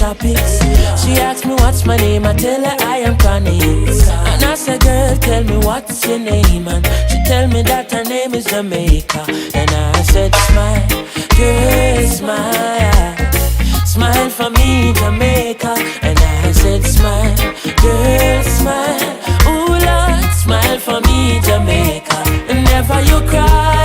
tropics. She asked me what's my name, I tell her I am Connie. And I said, girl, tell me what's your name. And she tell me that her name is Jamaica. And I said, smile, girl, smile. Smile for me, Jamaica. And I said, smile, girl, smile. Ooh, Lord, smile for me, Jamaica. And never you cry.